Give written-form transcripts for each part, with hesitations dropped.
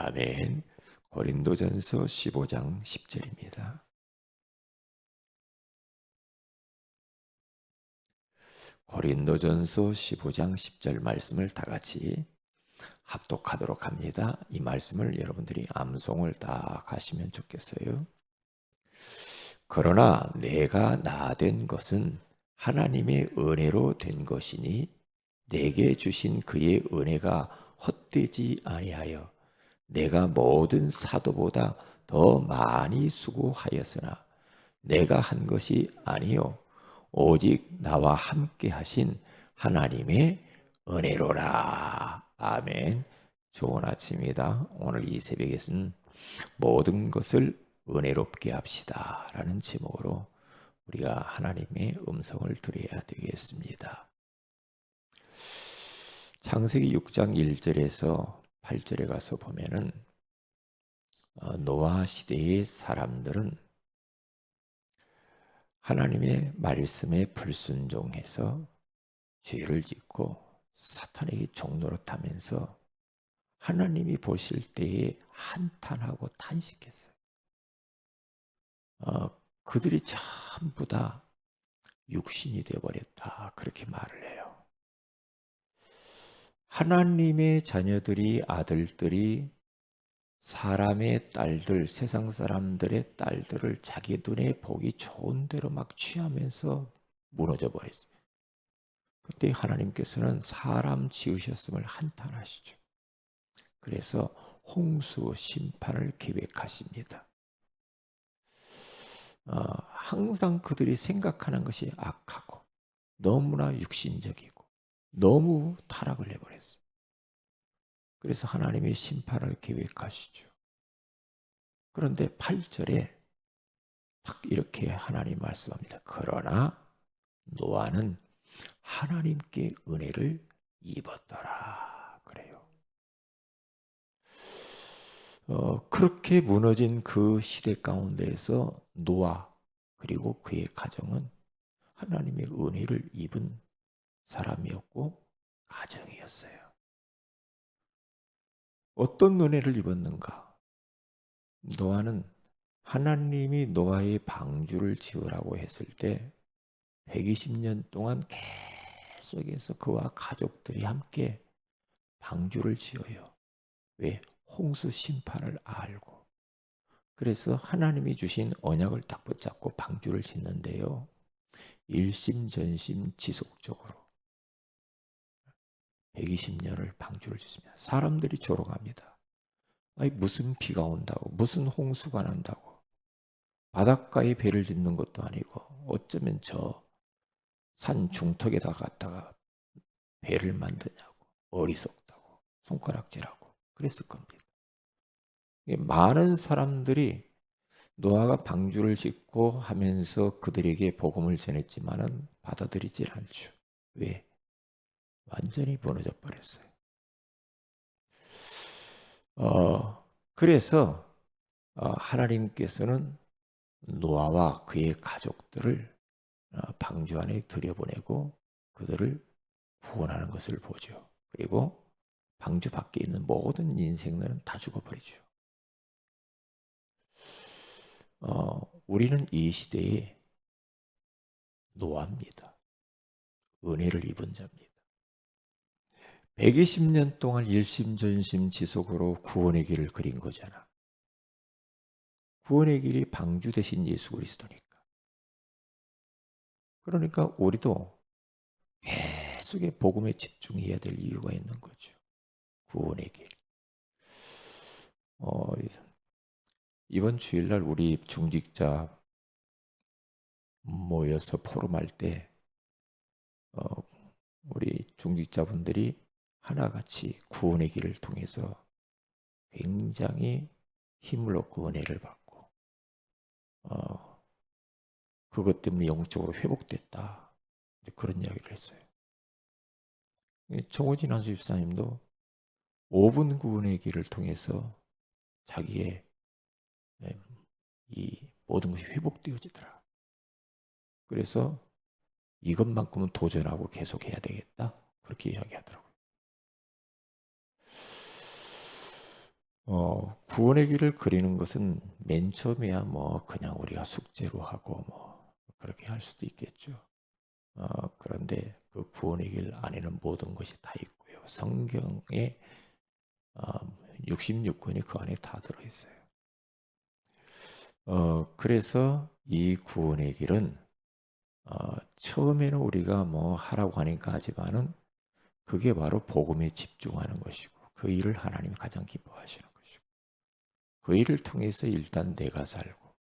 아멘. 고린도전서 15장 10절입니다. 고린도전서 15장 10절 말씀을 다 같이 합독하도록 합니다. 이 말씀을 여러분들이 암송을 다 하시면 좋겠어요. 그러나 내가 나 된 것은 하나님의 은혜로 된 것이니 내게 주신 그의 은혜가 헛되지 아니하여 내가 모든 사도보다 더 많이 수고하였으나 내가 한 것이 아니요 오직 나와 함께 하신 하나님의 은혜로라. 아멘. 좋은 아침입니다. 오늘 이 새벽에는 모든 것을 은혜롭게 합시다 라는 제목으로 우리가 하나님의 음성을 들어야 되겠습니다. 창세기 6장 1절에서 8절에 가서 보면은 노아 시대의 사람들은 하나님의 말씀에 불순종해서 죄를 짓고 사탄에게 종노릇하면서 하나님이 보실 때에 한탄하고 탄식했어요. 그들이 전부 다 육신이 되어버렸다 그렇게 말을 해요. 하나님의 자녀들이 아들들이 사람의 딸들, 세상 사람들의 딸들을 자기 눈에 보기 좋은 대로 막 취하면서 무너져 버렸어요. 그때 하나님께서는 사람 지으셨음을 한탄하시죠. 그래서 홍수 심판을 계획하십니다. 항상 그들이 생각하는 것이 악하고 너무나 육신적이고 너무 타락을 해버렸어요. 그래서 하나님이 심판을 계획하시죠. 그런데 8절에 딱 이렇게 하나님 말씀합니다. 그러나 노아는 하나님께 은혜를 입었더라. 그래요. 그렇게 무너진 그 시대 가운데에서 노아 그리고 그의 가정은 하나님의 은혜를 입은 사람이었고 가정이었어요. 어떤 은혜를 입었는가? 노아는 하나님이 노아의 방주를 지으라고 했을 때 120년 동안 계속해서 그와 가족들이 함께 방주를 지어요. 왜? 홍수 심판을 알고. 그래서 하나님이 주신 언약을 딱 붙잡고 방주를 짓는데요. 일심전심 지속적으로 120년을 방주를 짓습니다. 사람들이 조롱합니다. 아니, 무슨 비가 온다고, 무슨 홍수가 난다고. 바닷가에 배를 짓는 것도 아니고 어쩌면 저 산 중턱에다 갖다가 배를 만드냐고, 어리석다고 손가락질하고 그랬을 겁니다. 많은 사람들이 노아가 방주를 짓고 하면서 그들에게 복음을 전했지만은 받아들이질 않죠. 왜? 완전히 무너져 버렸어요. 그래서 하나님께서는 노아와 그의 가족들을 방주 안에 들여보내고 그들을 구원하는 것을 보죠. 그리고 방주 밖에 있는 모든 인생들은 다 죽어버리죠. 우리는 이 시대에 노아입니다. 은혜를 입은 자입니다. 120년 동안 일심전심 지속으로 구원의 길을 그린 거잖아. 구원의 길이 방주 대신 예수 그리스도니까. 그러니까 우리도 계속의 복음에 집중해야 될 이유가 있는 거죠. 구원의 길. 어, 이번 주일날 우리 중직자 모여서 포럼할 때 우리 중직자분들이 하나같이 구원의 길을 통해서 굉장히 힘을 얻고 은혜를 받고 그것 때문에 영적으로 회복됐다. 그런 이야기를 했어요. 정호진 한수 집사님도 5분 구원의 길을 통해서 자기의 이 모든 것이 회복되어지더라. 그래서 이것만큼은 도전하고 계속해야 되겠다. 그렇게 이야기하더라고요. 구원의 길을 그리는 것은 맨 처음에야 뭐 그냥 우리가 숙제로 하고 뭐 그렇게 할 수도 있겠죠. 그런데 그 구원의 길 안에는 모든 것이 다 있고요. 성경에 66권이 그 안에 다 들어있어요. 그래서 이 구원의 길은 처음에는 우리가 뭐 하라고 하니까 하지만은 그게 바로 복음에 집중하는 것이고 그 일을 하나님이 가장 기뻐하시는 것이고 그 일을 통해서 일단 내가 살고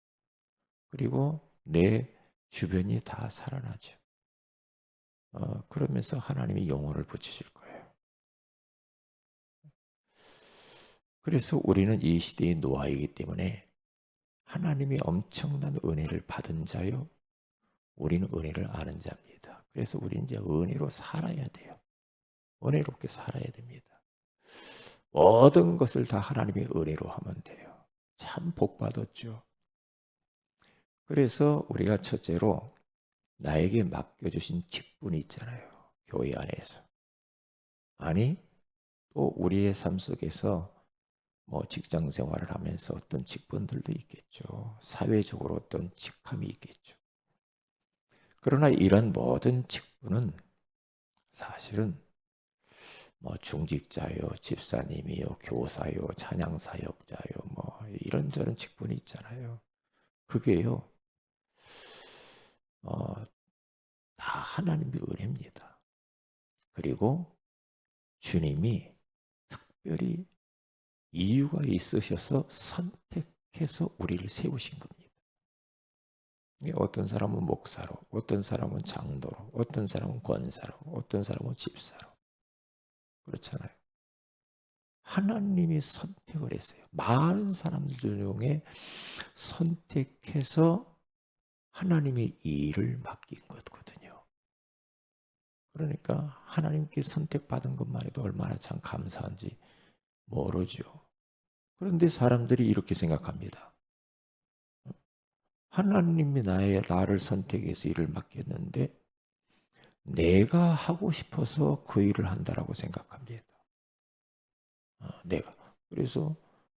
그리고 내 주변이 다 살아나죠. 그러면서 하나님이 영혼을 붙이실 거예요. 그래서 우리는 이 시대의 노아이기 때문에 하나님이 엄청난 은혜를 받은 자요. 우리는 은혜를 아는 자입니다. 그래서 우리는 이제 은혜로 살아야 돼요. 은혜롭게 살아야 됩니다. 모든 것을 다 하나님의 은혜로 하면 돼요. 참 복 받았죠. 그래서 우리가 첫째로 나에게 맡겨주신 직분이 있잖아요. 교회 안에서. 아니 또 우리의 삶 속에서 뭐 직장 생활을 하면서 어떤 직분들도 있겠죠. 사회적으로 어떤 직함이 있겠죠. 그러나 이런 모든 직분은 사실은 뭐 중직자요, 집사님이요, 교사요, 찬양사역자요, 뭐 이런저런 직분이 있잖아요. 그게요, 어, 다 하나님의 은혜입니다. 그리고 주님이 특별히 이유가 있으셔서 선택해서 우리를 세우신 겁니다. 어떤 사람은 목사로, 어떤 사람은 장로로, 어떤 사람은 권사로, 어떤 사람은 집사로. 그렇잖아요. 하나님이 선택을 했어요. 많은 사람들 중에 선택해서 하나님의 일을 맡긴 거거든요. 그러니까 하나님께 선택받은 것만 해도 얼마나 참 감사한지 모르죠. 그런데 사람들이 이렇게 생각합니다. 하나님이 나를 선택해서 일을 맡겼는데 내가 하고 싶어서 그 일을 한다라고 생각합니다. 내가. 그래서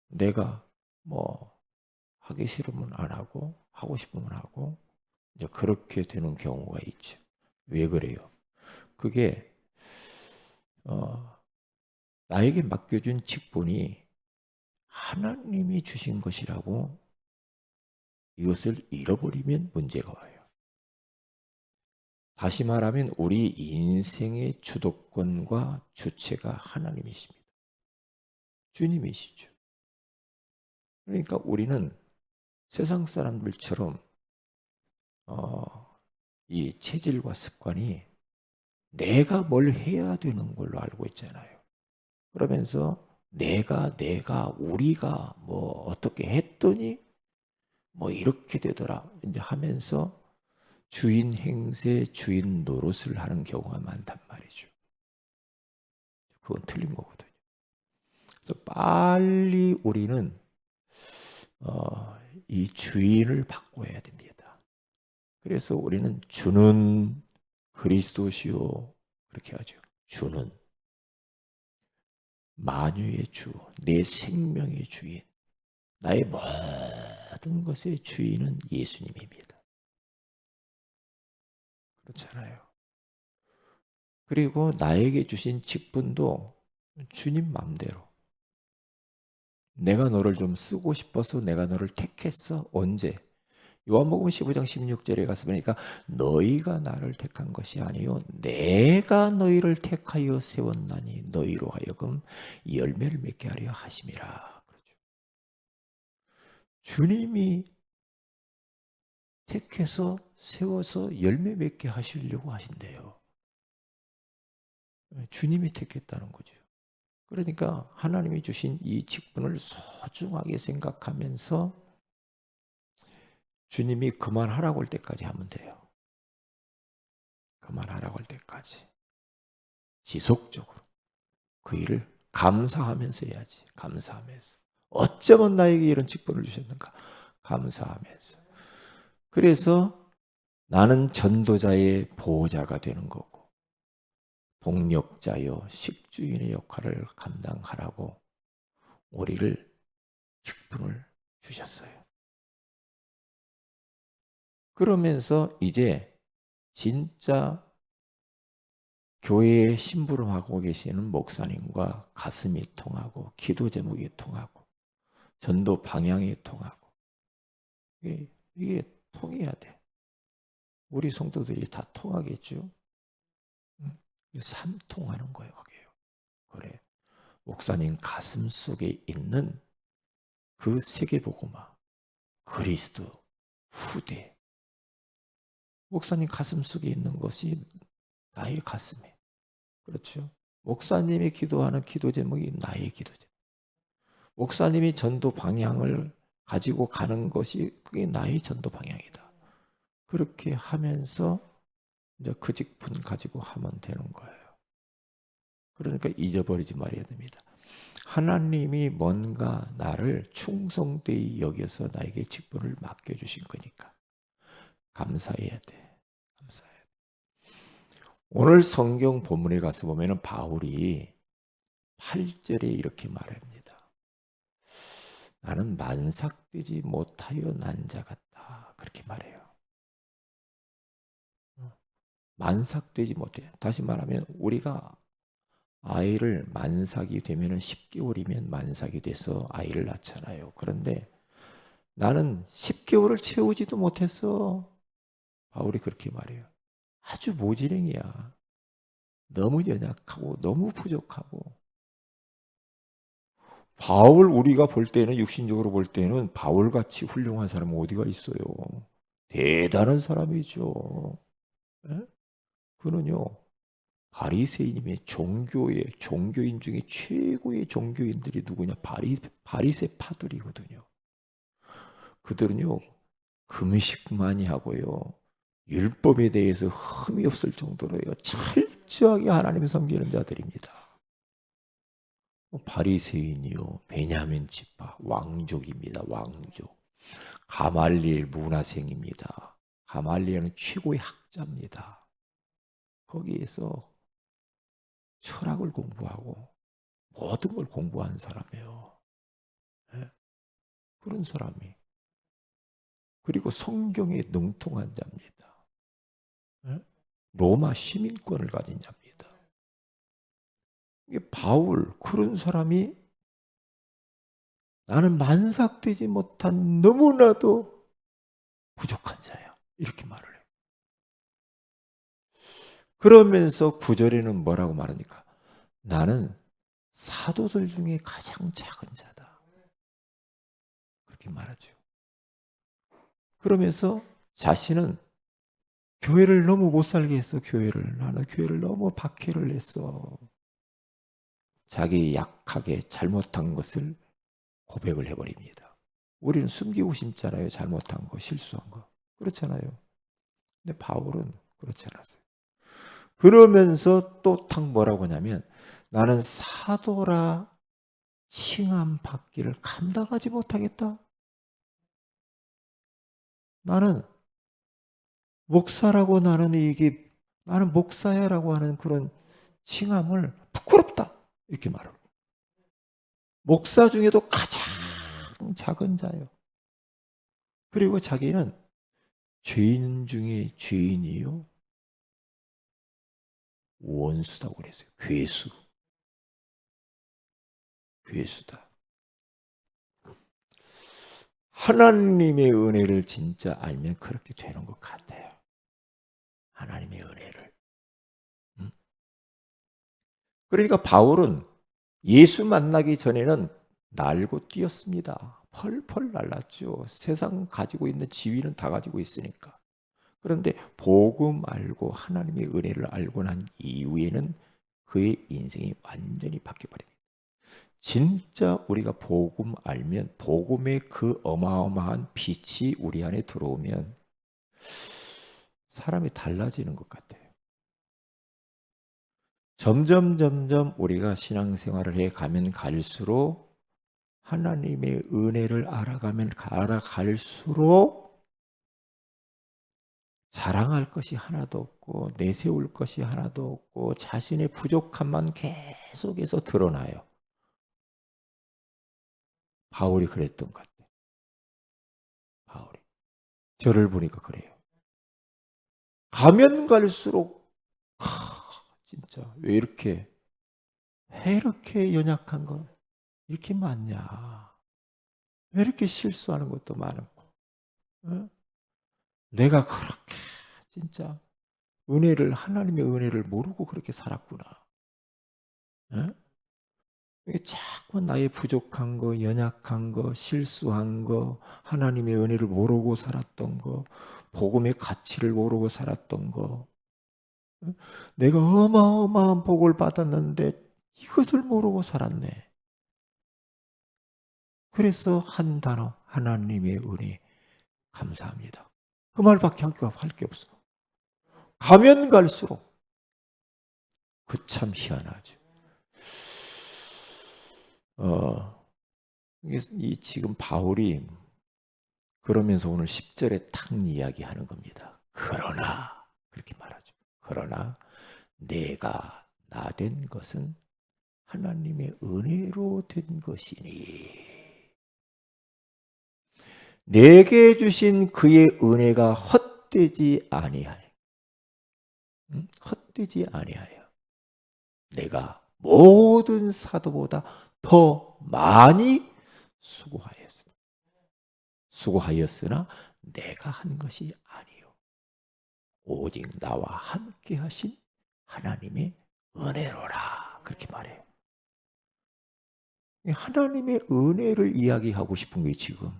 내가 뭐 하기 싫으면 안 하고 하고 싶으면 하고 이제 그렇게 되는 경우가 있죠. 왜 그래요? 그게 나에게 맡겨준 직분이 하나님이 주신 것이라고 이것을 잃어버리면 문제가 와요. 다시 말하면 우리 인생의 주도권과 주체가 하나님이십니다. 주님이시죠. 그러니까 우리는 세상 사람들처럼 이 체질과 습관이 내가 뭘 해야 되는 걸로 알고 있잖아요. 그러면서 내가, 우리가 뭐 어떻게 했더니 뭐 이렇게 되더라 이제 하면서 주인 행세, 주인 노릇을 하는 경우가 많단 말이죠. 그건 틀린 거거든요. 그래서 빨리 우리는 이 주인을 바꿔야 됩니다. 그래서 우리는 주는 그리스도시요 그렇게 하죠. 주는 만유의 주, 내 생명의 주인, 나의 모든 것의 주인은 예수님입니다. 그렇잖아요. 그리고 나에게 주신 직분도 주님 맘대로. 내가 너를 좀 쓰고 싶어서 내가 너를 택했어. 언제? 요한복음 15장 16절에 가서 보니까 너희가 나를 택한 것이 아니요 내가 너희를 택하여 세웠나니 너희로 하여금 열매를 맺게 하려 하심이라. 그렇죠. 주님이 택해서 세워서 열매 맺게 하시려고 하신대요. 주님이 택했다는 거죠. 그러니까 하나님이 주신 이 직분을 소중하게 생각하면서 주님이 그만하라고 할 때까지 하면 돼요. 그만하라고 할 때까지. 지속적으로 그 일을 감사하면서 해야지. 감사하면서. 어쩌면 나에게 이런 직분을 주셨는가. 감사하면서. 그래서 나는 전도자의 보호자가 되는 거고 동력자요 식주인의 역할을 감당하라고 우리를 직분을 주셨어요. 그러면서 이제 진짜 교회에 심부름하고 계시는 목사님과 가슴이 통하고 기도 제목이 통하고 전도 방향이 통하고 이게 통해야 돼. 우리 성도들이 다 통하겠죠. 삼통하는 거예요. 그게요. 그래. 목사님 가슴 속에 있는 그 세계복음화 그리스도 후대 목사님 가슴 속에 있는 것이 나의 가슴에 그렇죠. 목사님이 기도하는 기도 제목이 나의 기도 제목. 목사님이 전도 방향을 가지고 가는 것이 그게 나의 전도 방향이다. 그렇게 하면서 이제 그 직분 가지고 하면 되는 거예요. 그러니까 잊어버리지 말아야 됩니다. 하나님이 뭔가 나를 충성되이 여겨서 나에게 직분을 맡겨주신 거니까 감사해야 돼. 감사해야 돼. 오늘 성경 본문에 가서 보면 바울이 8절에 이렇게 말합니다. 나는 만삭되지 못하여 난 자 같다. 그렇게 말해요. 만삭되지 못해. 다시 말하면 우리가 아이를 만삭이 되면 10개월이면 만삭이 돼서 아이를 낳잖아요. 그런데 나는 10개월을 채우지도 못했어. 바울이 그렇게 말해요. 아주 모지랭이야. 너무 연약하고 너무 부족하고. 바울 우리가 볼 때는 육신적으로 볼 때는 바울같이 훌륭한 사람은 어디가 있어요. 대단한 사람이죠. 에? 그는요. 바리새인임의 종교인 중에 최고의 종교인들이 누구냐? 바리새파들이거든요. 그들은요. 금식 많이 하고요. 율법에 대해서 흠이 없을 정도로요. 철저하게 하나님을 섬기는 자들입니다. 바리새인이요. 베냐민 지파 왕족입니다. 왕족. 가말리엘 문화생입니다. 가말리엘은 최고의 학자입니다. 거기에서 철학을 공부하고 모든 걸 공부한 사람이에요. 네? 그런 사람이. 그리고 성경에 능통한 자입니다. 네? 로마 시민권을 가진 자입니다. 이게 바울 그런 사람이 나는 만삭되지 못한 너무나도 부족한 자야. 이렇게 말을 해요. 그러면서 9절에는 뭐라고 말하니까 나는 사도들 중에 가장 작은 자다. 그렇게 말하죠. 그러면서 자신은 교회를 너무 못 살게 했어. 나는 교회를 너무 박해를 했어. 자기 약하게 잘못한 것을 고백을 해버립니다. 우리는 숨기고 싶잖아요. 잘못한 거, 실수한 거. 그렇잖아요. 근데 바울은 그렇지 않았어요. 그러면서 또 탁 뭐라고 하냐면 나는 사도라 칭함 받기를 감당하지 못하겠다. 나는 목사라고 나는 목사야라고 하는 그런 칭함을 부끄럽다. 이렇게 말해요. 목사 중에도 가장 작은 자예요. 그리고 자기는 죄인 중에 죄인이요. 원수다고 그랬어요. 괴수다. 하나님의 은혜를 진짜 알면 그렇게 되는 것 같아요. 하나님의 은혜를. 그러니까 바울은 예수 만나기 전에는 날고 뛰었습니다. 펄펄 날랐죠. 세상 가지고 있는 지위는 다 가지고 있으니까. 그런데 복음 알고 하나님의 은혜를 알고 난 이후에는 그의 인생이 완전히 바뀌어버립니다. 진짜 우리가 복음 알면 복음의 그 어마어마한 빛이 우리 안에 들어오면 사람이 달라지는 것 같아요. 점점 우리가 신앙생활을 해 가면 갈수록 하나님의 은혜를 알아갈수록 자랑할 것이 하나도 없고 내세울 것이 하나도 없고 자신의 부족함만 계속해서 드러나요. 바울이 그랬던 것 같아요. 바울이. 저를 보니까 그래요. 가면 갈수록 진짜 왜 이렇게 연약한 거 이렇게 많냐. 왜 이렇게 실수하는 것도 많고. 어? 내가 그렇게 진짜 하나님의 은혜를 모르고 그렇게 살았구나. 어? 이게 자꾸 나의 부족한 거, 연약한 거, 실수한 거, 하나님의 은혜를 모르고 살았던 거, 복음의 가치를 모르고 살았던 거, 내가 어마어마한 복을 받았는데 이것을 모르고 살았네. 그래서 한 단어, 하나님의 은혜, 감사합니다. 그 말밖에 할 게 없어. 가면 갈수록 그 참 희한하죠. 이 지금 바울이 그러면서 오늘 10절에 탁 이야기하는 겁니다. 그러나 그렇게 말하죠. 그러나 내가 나 된 것은 하나님의 은혜로 된 것이니 내게 주신 그의 은혜가 헛되지 아니하여 헛되지 아니하여 내가 모든 사도보다 더 많이 수고하였으나 내가 한 것이 아니요 오직 나와 함께 하신 하나님의 은혜로라. 그렇게 말해요. 하나님의 은혜를 이야기하고 싶은 게 지금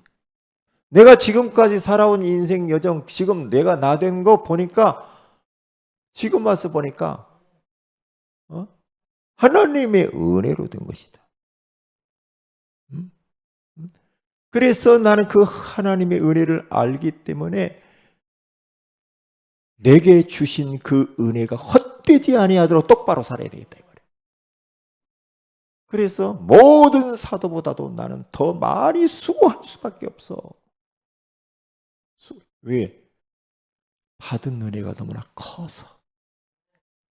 내가 지금까지 살아온 인생 여정, 지금 내가 나 된 거 보니까 지금 와서 보니까 하나님의 은혜로 된 것이다. 그래서 나는 그 하나님의 은혜를 알기 때문에 내게 주신 그 은혜가 헛되지 아니하도록 똑바로 살아야 되겠다 이 말이에요. 그래서 모든 사도보다도 나는 더 많이 수고할 수밖에 없어. 왜? 받은 은혜가 너무나 커서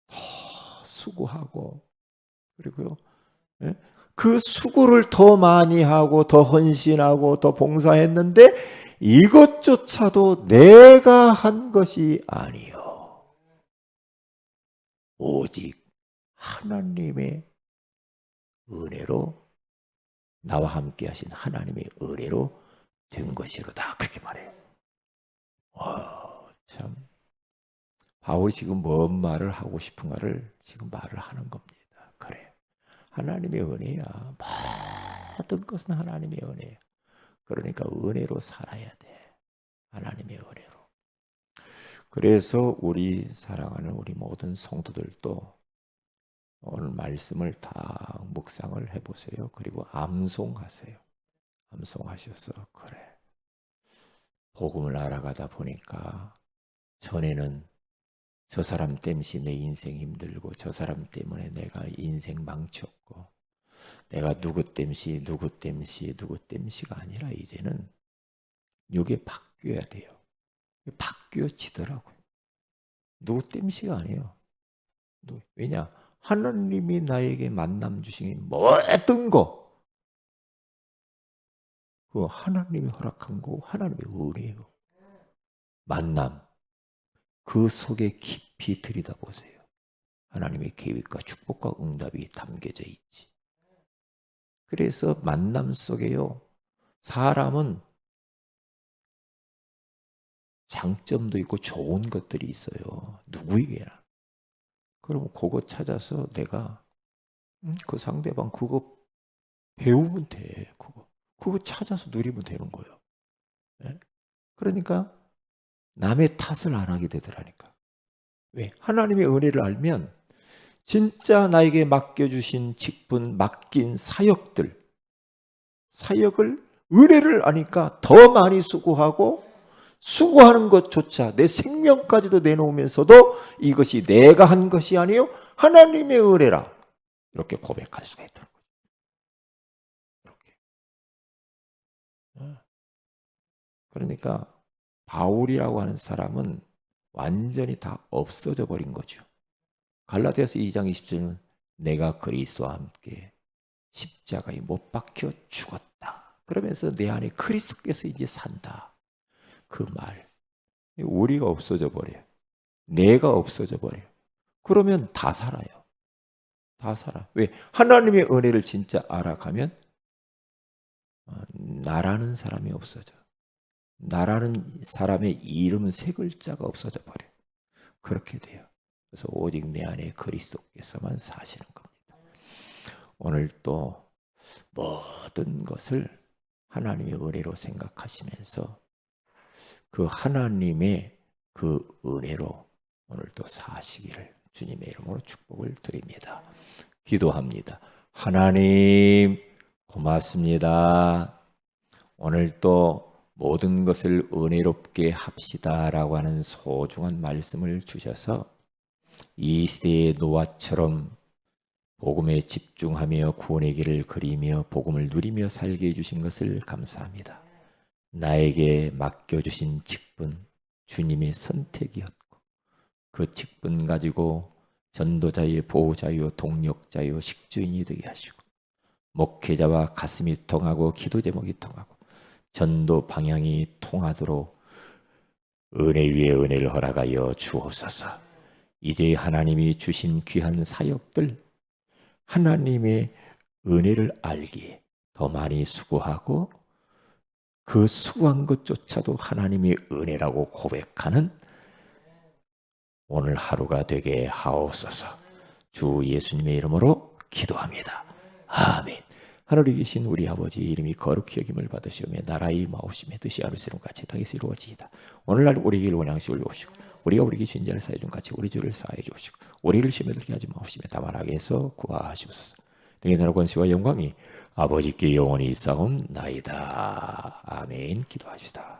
더 수고하고 그리고요. 그 수고를 더 많이 하고 더 헌신하고 더 봉사했는데 이것조차도 내가 한 것이 아니요 오직 하나님의 은혜로 나와 함께 하신 하나님의 은혜로 된 것이로다. 그렇게 말해요. 참 바울이 지금 뭔 말을 하고 싶은가를 지금 말을 하는 겁니다. 그래. 하나님의 은혜야. 모든 것은 하나님의 은혜야. 그러니까 은혜로 살아야 돼. 하나님의 은혜로. 그래서 우리 사랑하는 우리 모든 성도들도 오늘 말씀을 다 묵상을 해보세요. 그리고 암송하세요. 암송하셔서 그래. 복음을 알아가다 보니까 전에는 저 사람 때문에 내 인생 힘들고 저 사람 때문에 내가 인생 망쳤고 내가 누구 때문이가 아니라 이제는 이게 바뀌어야 돼요. 바뀌어지더라고요. 누구 때문이가 아니에요. 왜냐? 하나님이 나에게 만남 주신 모든 거 그 하나님이 허락한 거 하나님의 은혜예요. 만남 그 속에 깊이 들여다보세요. 하나님의 계획과 축복과 응답이 담겨져 있지. 그래서 만남 속에요. 사람은 장점도 있고 좋은 것들이 있어요. 누구에게나. 그럼 그거 찾아서 내가 그 상대방 그거 배우면 돼. 그거 찾아서 누리면 되는 거예요. 네? 그러니까 남의 탓을 안 하게 되더라니까. 왜? 하나님의 은혜를 알면 진짜 나에게 맡겨주신 직분, 맡긴 사역을 은혜를 아니까 더 많이 수고하는 것조차 내 생명까지도 내놓으면서도 이것이 내가 한 것이 아니요 하나님의 은혜라 이렇게 고백할 수가 있더라고요. 이렇게. 그러니까 바울이라고 하는 사람은 완전히 다 없어져 버린 거죠. 갈라디아서 2장 20절은 내가 그리스도와 함께 십자가에 못 박혀 죽었다. 그러면서 내 안에 그리스도께서 이제 산다. 그 말. 우리가 없어져 버려요. 내가 없어져 버려요. 그러면 다 살아요. 다 살아. 왜? 하나님의 은혜를 진짜 알아가면 나라는 사람이 없어져. 나라는 사람의 이름은 세 글자가 없어져 버려요. 그렇게 돼요. 그래서 오직 내 안에 그리스도께서만 사시는 겁니다. 오늘 또 모든 것을 하나님의 은혜로 생각하시면서 그 하나님의 그 은혜로 오늘 또 사시기를 주님의 이름으로 축복을 드립니다. 기도합니다. 하나님 고맙습니다. 오늘 또 모든 것을 은혜롭게 합시다라고 하는 소중한 말씀을 주셔서 이 시대의 노아처럼 복음에 집중하며 구원의 길을 그리며 복음을 누리며 살게 해주신 것을 감사합니다. 나에게 맡겨주신 직분 주님의 선택이었고 그 직분 가지고 전도자요 보호자요 동력자요 식주인이 되게 하시고 목회자와 가슴이 통하고 기도 제목이 통하고 전도 방향이 통하도록 은혜 위에 은혜를 허락하여 주옵소서. 이제 하나님이 주신 귀한 사역들 하나님의 은혜를 알기에 더 많이 수고하고 그 수고한 것조차도 하나님의 은혜라고 고백하는 오늘 하루가 되게 하옵소서. 주 예수님의 이름으로 기도합니다. 아멘. 하늘에 계신 우리 아버지 이름이 거룩히 여김을 받으시오며 나라의 임하옵시며 뜻이 하늘처럼 같이 땅에서 이루어지이다. 오늘날 우리에게 원양식을 주옵시고 우리가 우리에게 진 자를 사해 준 같이 우리 죄를 사해 주옵시고 우리를 시험에 들게 하지 마옵시며 다만 악에서 구하시옵소서. 등의 나라 권세와 영광이 아버지께 영원히 있사옵나이다. 아멘. 기도하십시다.